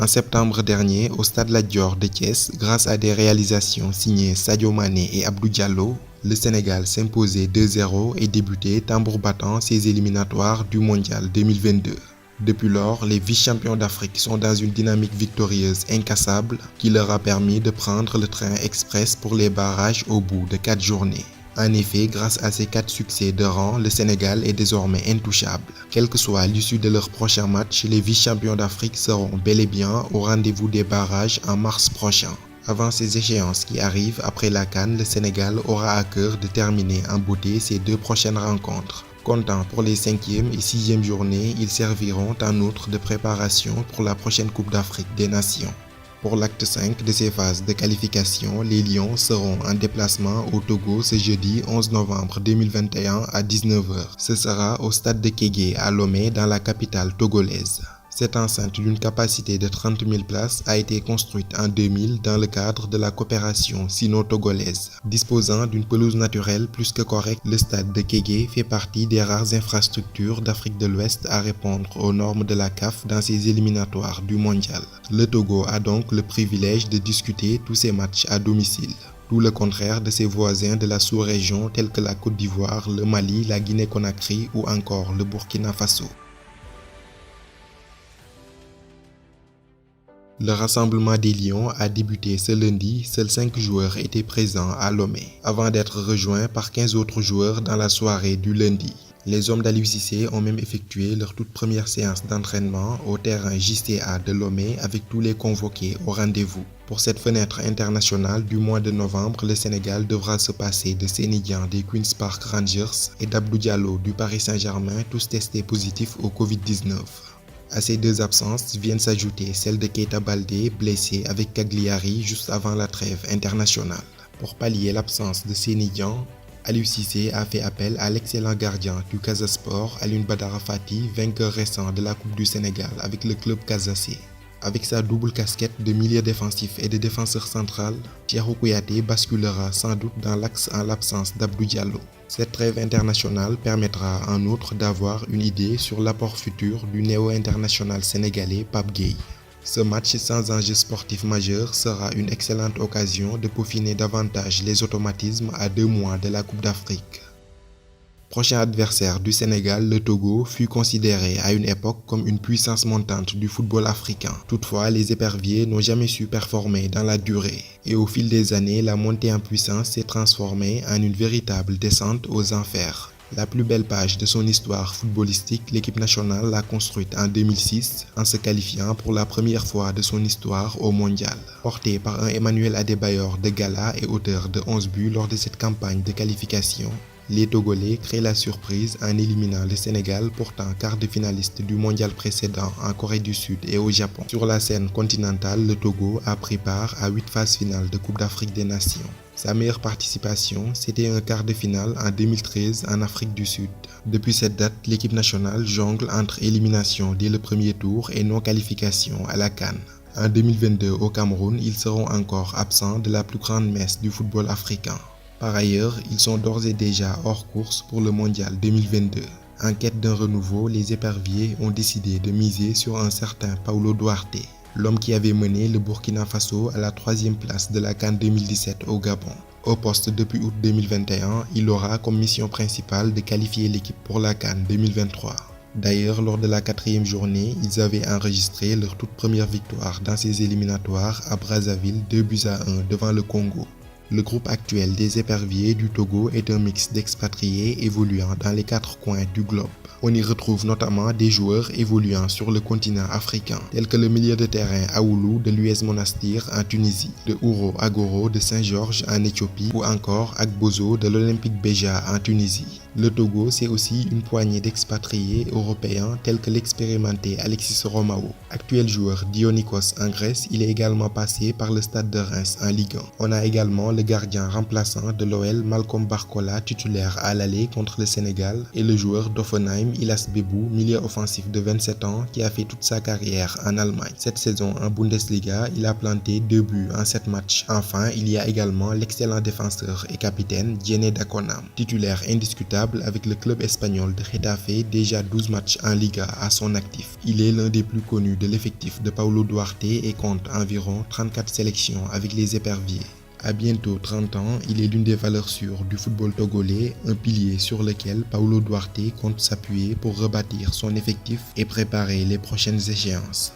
En septembre dernier, au Stade Lat Dior de Thiès, grâce à des réalisations signées Sadio Mané et Abdou Diallo, le Sénégal s'imposait 2-0 et débutait tambour battant ses éliminatoires du Mondial 2022. Depuis lors, les vice-champions d'Afrique sont dans une dynamique victorieuse incassable qui leur a permis de prendre le train express pour les barrages au bout de 4 journées. En effet, grâce à ces 4 succès de rang, le Sénégal est désormais intouchable. Quelle que soit l'issue de leur prochain match, les vice-champions d'Afrique seront bel et bien au rendez-vous des barrages en mars prochain. Avant ces échéances qui arrivent après la CAN, le Sénégal aura à cœur de terminer en beauté ses 2 prochaines rencontres. Comptant pour les 5e et 6e journées, ils serviront en outre de préparation pour la prochaine Coupe d'Afrique des Nations. Pour l'acte 5 de ces phases de qualification, les Lions seront en déplacement au Togo ce jeudi 11 novembre 2021 à 19h. Ce sera au stade de Kégué à Lomé dans la capitale togolaise. Cette enceinte d'une capacité de 30 000 places a été construite en 2000 dans le cadre de la coopération sino-togolaise. Disposant d'une pelouse naturelle plus que correcte, le stade de Kégué fait partie des rares infrastructures d'Afrique de l'Ouest à répondre aux normes de la CAF dans ses éliminatoires du mondial. Le Togo a donc le privilège de disputer tous ses matchs à domicile. Tout le contraire de ses voisins de la sous-région tels que la Côte d'Ivoire, le Mali, la Guinée-Conakry ou encore le Burkina Faso. Le rassemblement des Lions a débuté ce lundi, seuls 5 joueurs étaient présents à Lomé, avant d'être rejoints par 15 autres joueurs dans la soirée du lundi. Les hommes d'Aliou Cissé ont même effectué leur toute première séance d'entraînement au terrain JCA de Lomé avec tous les convoqués au rendez-vous. Pour cette fenêtre internationale du mois de novembre, le Sénégal devra se passer de Seny Dieng des Queen's Park Rangers et d'Abdou Diallo du Paris Saint-Germain, tous testés positifs au Covid-19. À ces 2 absences viennent s'ajouter celle de Keita Baldé, blessé avec Cagliari juste avant la trêve internationale. Pour pallier l'absence de Seny Dieng, Aliou Cissé a fait appel à l'excellent gardien du Casa Sport, Alioune Badara Fati, vainqueur récent de la Coupe du Sénégal avec le club casacé. Avec sa double casquette de milieu défensif et de défenseur central, Cheikhou Kouyaté basculera sans doute dans l'axe en l'absence d'Abdou Diallo. Cette trêve internationale permettra en outre d'avoir une idée sur l'apport futur du néo-international sénégalais Pape Gueye. Ce match sans enjeu sportif majeur sera une excellente occasion de peaufiner davantage les automatismes à 2 mois de la Coupe d'Afrique. Prochain adversaire du Sénégal, le Togo fut considéré à une époque comme une puissance montante du football africain. Toutefois, les éperviers n'ont jamais su performer dans la durée. Et au fil des années, la montée en puissance s'est transformée en une véritable descente aux enfers. La plus belle page de son histoire footballistique, l'équipe nationale l'a construite en 2006 en se qualifiant pour la première fois de son histoire au mondial. Porté par un Emmanuel Adebayor de gala et auteur de 11 buts lors de cette campagne de qualification, les Togolais créent la surprise en éliminant le Sénégal, pourtant quart de finaliste du mondial précédent en Corée du Sud et au Japon. Sur la scène continentale, le Togo a pris part à 8 phases finales de Coupe d'Afrique des Nations. Sa meilleure participation, c'était un quart de finale en 2013 en Afrique du Sud. Depuis cette date, l'équipe nationale jongle entre élimination dès le premier tour et non-qualification à la CAN. En 2022 au Cameroun, ils seront encore absents de la plus grande messe du football africain. Par ailleurs, ils sont d'ores et déjà hors course pour le mondial 2022. En quête d'un renouveau, les éperviers ont décidé de miser sur un certain Paulo Duarte, l'homme qui avait mené le Burkina Faso à la 3e place de la CAN 2017 au Gabon. Au poste depuis août 2021, il aura comme mission principale de qualifier l'équipe pour la CAN 2023. D'ailleurs, lors de la 4e journée, ils avaient enregistré leur toute première victoire dans ces éliminatoires à Brazzaville 2-1 devant le Congo. Le groupe actuel des éperviers du Togo est un mix d'expatriés évoluant dans les 4 coins du globe. On y retrouve notamment des joueurs évoluant sur le continent africain, tels que le milieu de terrain Aoulou de l'US Monastir en Tunisie, de Ouro Agoro de Saint-Georges en Éthiopie ou encore Agbozo de l'Olympique Béja en Tunisie. Le Togo, c'est aussi une poignée d'expatriés européens tels que l'expérimenté Alexis Romao. Actuel joueur d'Ionikos en Grèce, il est également passé par le Stade de Reims en Ligue 1. On a également le le gardien remplaçant de l'OL Malcolm Barcola titulaire à l'aller contre le Sénégal et le joueur d'Hoffenheim Ilas Bebou, milieu offensif de 27 ans qui a fait toute sa carrière en Allemagne. Cette saison en Bundesliga, il a planté 2 buts en 7 matchs. Enfin, il y a également l'excellent défenseur et capitaine Diéné Dakonam, titulaire indiscutable avec le club espagnol de Getafe, déjà 12 matchs en Liga à son actif. Il est l'un des plus connus de l'effectif de Paulo Duarte et compte environ 34 sélections avec les éperviers. À bientôt 30 ans, il est l'une des valeurs sûres du football togolais, un pilier sur lequel Paulo Duarte compte s'appuyer pour rebâtir son effectif et préparer les prochaines échéances.